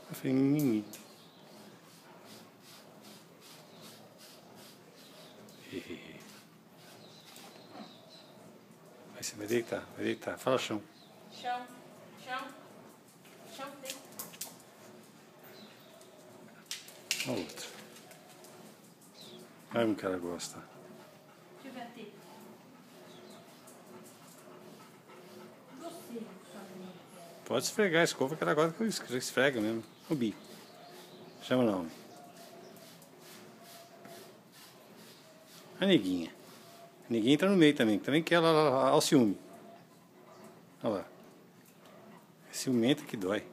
Eu falei, mimimi. Aí você vai deitar, vai deitar. Fala chão. Chão, chão, chão, deita. Olha o outro. Olha como que ela gosta. Deixa eu ver a teta. Gostei, Pode esfregar a escova que ela gosta que esfrega mesmo. O bico. Chama o nome. A neguinha. A neguinha entra no meio também que ela ao ciúme. Olha lá. É ciumenta que dói.